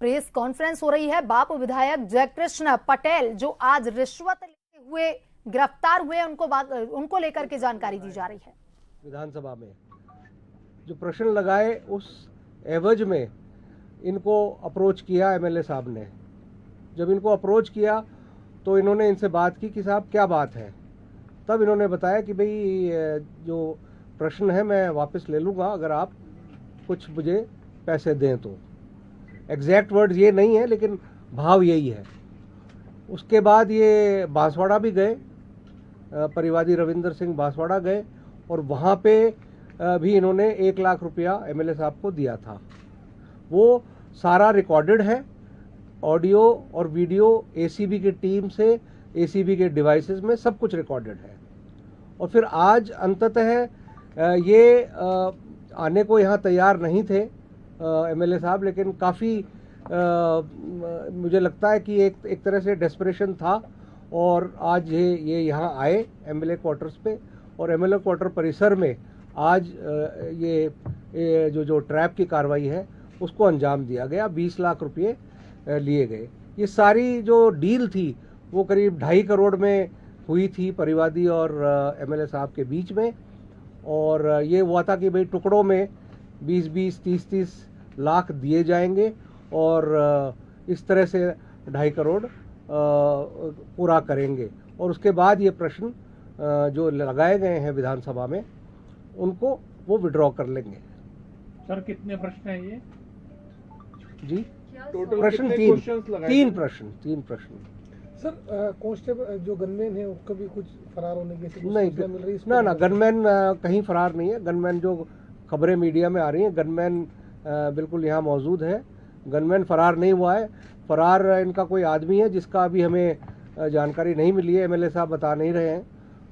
Press conference हो रही है। बाप विधायक जयकृष्ण पटेल जो आज रिश्वत लेते हुए गिरफ्तार हुए, उनको लेकर के जानकारी दी जा रही है। विधानसभा में जो प्रश्न लगाए उस एवज में इनको अप्रोच किया एमएलए साहब ने। जब इनको अप्रोच किया तो इन्होंने इनसे बात की कि साहब क्या बात है। तब इन्होंने बताया कि भाई जो प्रश्न है मैं वापस ले लूँगा अगर आप कुछ मुझे पैसे दें तो। एग्जैक्ट वर्ड्स ये नहीं है लेकिन भाव यही है। उसके बाद ये बांसवाड़ा भी गए, परिवादी रविंदर सिंह बांसवाड़ा गए और वहाँ पे भी इन्होंने 1 लाख रुपया एमएलए साहब को दिया था। वो सारा रिकॉर्डेड है, ऑडियो और वीडियो एसीबी की टीम से, एसीबी के डिवाइसेस में सब कुछ रिकॉर्डेड है। और फिर आज अंततः ये आने को यहाँ तैयार नहीं थे एमएलए साहब, लेकिन काफ़ी मुझे लगता है कि एक तरह से डेस्परेशन था और आज ये यहाँ आए एमएलए क्वार्टर्स पे। और एमएलए क्वार्टर परिसर में आज ये जो ट्रैप की कार्रवाई है उसको अंजाम दिया गया। 20 लाख रुपये लिए गए। ये सारी जो डील थी वो करीब 2.5 करोड़ में हुई थी परिवादी और एमएलए साहब के बीच में। और ये हुआ था कि भाई टुकड़ों में 20-20, 30-30 लाख दिए जाएंगे और इस तरह से 2.5 करोड़ पूरा करेंगे। और उसके बाद ये प्रश्न जो लगाए गए हैं विधानसभा में उनको वो विड्रॉ कर लेंगे। सर कितने प्रश्न हैं ये? जी टोटल प्रश्न तीन प्रश्न। सर कांस्टेबल जो गनमैन है उसका भी कुछ फरार होने की नहीं मिल रही है? ना गनमैन कहीं फरार नहीं है। गनमैन जो खबरें मीडिया में आ रही हैं, गनमैन बिल्कुल यहाँ मौजूद है। गनमैन फरार नहीं हुआ है। फरार इनका कोई आदमी है जिसका अभी हमें जानकारी नहीं मिली है, एमएलए साहब बता नहीं रहे हैं।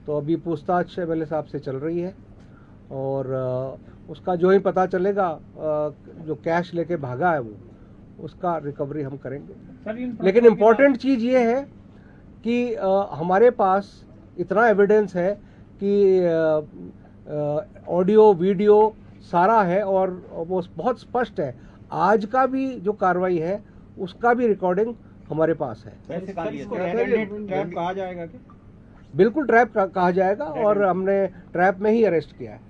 तो अभी पूछताछ एमएलए साहब से चल रही है और उसका जो ही पता चलेगा जो कैश लेके भागा है वो उसका रिकवरी हम करेंगे। लेकिन इम्पोर्टेंट चीज़ ये है कि हमारे पास इतना एविडेंस है कि ऑडियो वीडियो सारा है और वो बहुत स्पष्ट है। आज का भी जो कार्रवाई है उसका भी रिकॉर्डिंग हमारे पास है। ट्रैप कहा जाएगा क्या? बिल्कुल ट्रैप कहा जाएगा और हमने ट्रैप में ही अरेस्ट किया है।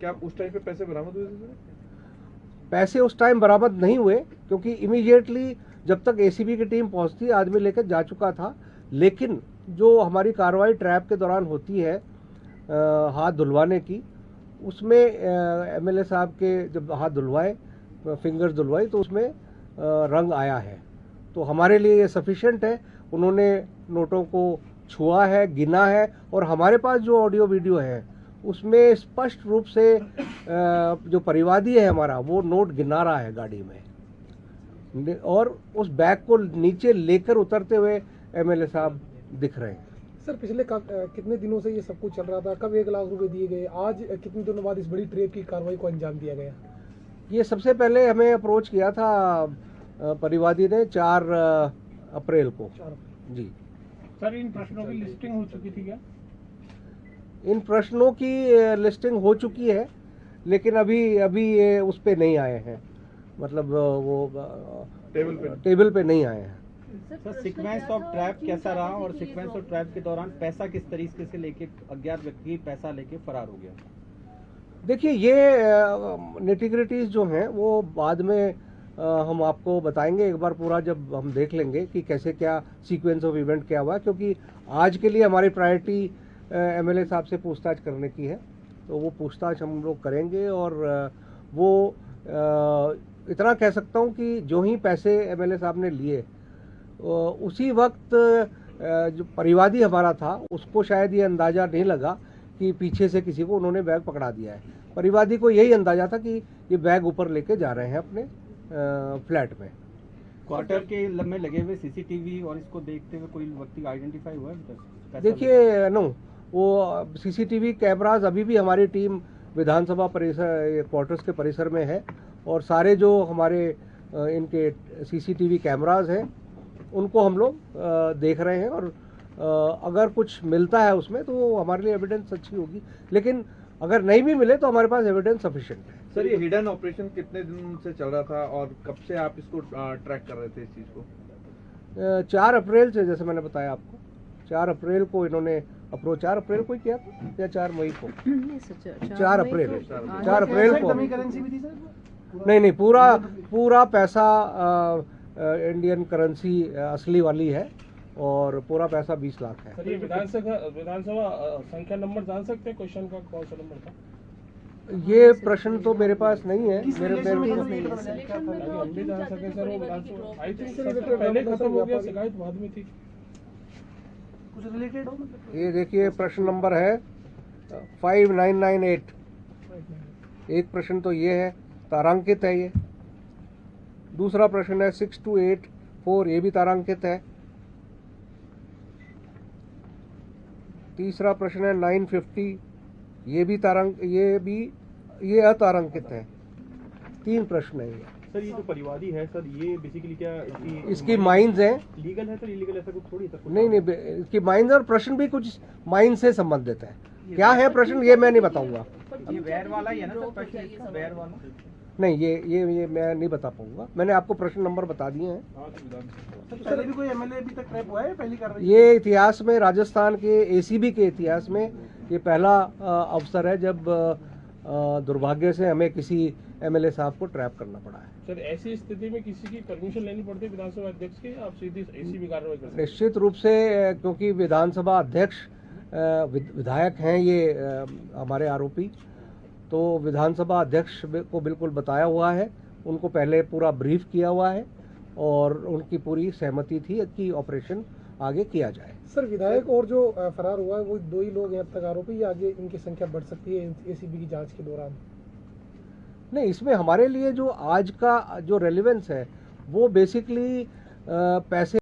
क्या उस टाइम पे पैसे बरामद हुए थे? पैसे उस टाइम बरामद नहीं हुए क्योंकि इमीडिएटली जब तक एसीबी की टीम पहुंचती आदमी लेकर जा चुका था। लेकिन जो हमारी कार्रवाई ट्रैप के दौरान होती है हाथ धुलवाने की, उसमें एमएलए साहब के जब हाथ धुलवाए, फिंगर्स धुलवाई, तो उसमें रंग आया है। तो हमारे लिए ये सफिशिएंट है। उन्होंने नोटों को छुआ है, गिना है और हमारे पास जो ऑडियो वीडियो है उसमें स्पष्ट रूप से जो परिवादी है हमारा वो नोट गिना रहा है गाड़ी में और उस बैग को नीचे लेकर उतरते हुए एमएलए साहब दिख रहे हैं। सर पिछले कितने दिनों से ये सब कुछ चल रहा था? कब 1 लाख रुपए दिए गए? आज कितने दिनों बाद इस बड़ी ट्रेप की कार्रवाई को अंजाम दिया गया? ये सबसे पहले हमें अप्रोच किया था परिवादी ने 4 अप्रैल को। जी सर इन प्रश्नों की लिस्टिंग हो चुकी थी क्या? इन प्रश्नों की लिस्टिंग हो चुकी है लेकिन अभी ये उस पे नहीं आए हैं, मतलब वो टेबल पे नहीं आए हैं। सर सीक्वेंस ऑफ ट्रैप कैसा रहा और सीक्वेंस ऑफ ट्रैप के दौरान पैसा किस तरीके से लेके अज्ञात व्यक्ति पैसा लेके फरार हो गया? देखिए ये निटिग्रिटीज जो हैं वो बाद में हम आपको बताएंगे एक बार पूरा जब हम देख लेंगे कि कैसे क्या सीक्वेंस ऑफ इवेंट क्या हुआ। क्योंकि आज के लिए हमारी प्रायोरिटी एमएलए साहब से पूछताछ करने की है, तो वो पूछताछ हम लोग करेंगे। और वो इतना कह सकता हूँ कि जो ही पैसे एमएलए साहब ने लिए उसी वक्त जो परिवादी हमारा था उसको शायद ये अंदाज़ा नहीं लगा कि पीछे से किसी को उन्होंने बैग पकड़ा दिया है। परिवादी को यही अंदाज़ा था कि ये बैग ऊपर लेके जा रहे हैं अपने फ्लैट में। क्वार्टर के में लगे हुए सीसीटीवी और इसको देखते हुए कोई व्यक्ति आइडेंटिफाई हुआ है? देखिए वो सीसीटीवी कैमराज अभी भी हमारी टीम विधानसभा परिसर क्वार्टर्स के परिसर में है और सारे जो हमारे इनके सीसीटीवी कैमराज हैं उनको हम लोग देख रहे हैं और अगर कुछ मिलता है उसमें तो हमारे लिए एविडेंस अच्छी होगी। लेकिन अगर नहीं भी मिले तो हमारे पास एविडेंस सफिशिएंट है। सर ये हिडन ऑपरेशन कितने दिन से चल रहा था और कब से आप इसको ट्रैक कर रहे थे इस चीज को? 4 अप्रैल से, जैसे मैंने बताया आपको, 4 अप्रैल को इन्होंने अप्रोच, 4 अप्रैल को ही किया था या 4 मई को? 4 अप्रैल, 4 अप्रैल को। करेंसी भी थी सर? नहीं, पूरा पैसा इंडियन करेंसी असली वाली है और पूरा पैसा 20 लाख है। सर ये विधानसभा संख्या नंबर जान सकते हैं क्वेश्चन का, कौन सा नंबर था? ये प्रश्न तो मेरे पास नहीं है, मेरे हम भी जान सके सर। वो विधानसभा आई थिंक सर पहले खत्म हो गया, शिकायत बाद में थी। कुछ रिलेटेड हो? ये देखिए प्रश्न नंबर है 5998। एक प्रश्न तो ये है, तारांकित है ये। दूसरा प्रश्न है 6284, ये भी तारांकित है। तीसरा प्रश्न है 950, ये अतारांकित है। 3 प्रश्न है ये। सर ये जो परिवादी है सर, ये बेसिकली क्या इसकी माइंस हैं? लीगल है सर, इलीगल ऐसा कुछ थोड़ी सर? नहीं, इसकी माइंस और प्रश्न भी कुछ माइंस से संबंधित है। क्या है प्रश्न ये मैं नहीं बताऊंगा। ये वैर वाला ही है ना सर प्रश्न, इसका वैर वाला? नहीं, ये मैं नहीं बता पाऊंगा। मैंने आपको प्रश्न नंबर बता दिए हैं। सर अभी कोई एमएलए अभी तक ट्रैप हुआ है? पहली कार्रवाई? ये इतिहास में, राजस्थान के एसीबी के इतिहास में ये पहला अवसर है जब दुर्भाग्य से हमें किसी एमएलए साहब को ट्रैप करना पड़ा है। सर ऐसी स्थिति में किसी की परमिशन लेनी पड़ती है विधानसभा अध्यक्ष की, आप सीधी एसीबी कार्रवाई करते हैं? निश्चित रूप से, क्योंकि विधानसभा अध्यक्ष विधायक हैं ये हमारे आरोपी, तो विधानसभा अध्यक्ष को बिल्कुल बताया हुआ है, उनको पहले पूरा ब्रीफ किया हुआ है और उनकी पूरी सहमति थी कि ऑपरेशन आगे किया जाए। सर विधायक और जो फरार हुआ है वो 2 ही लोग हैं अब तक आरोपी, या आगे इनकी संख्या बढ़ सकती है एसीबी की जांच के दौरान? नहीं, इसमें हमारे लिए जो आज का जो रेलेवेंस है वो बेसिकली पैसे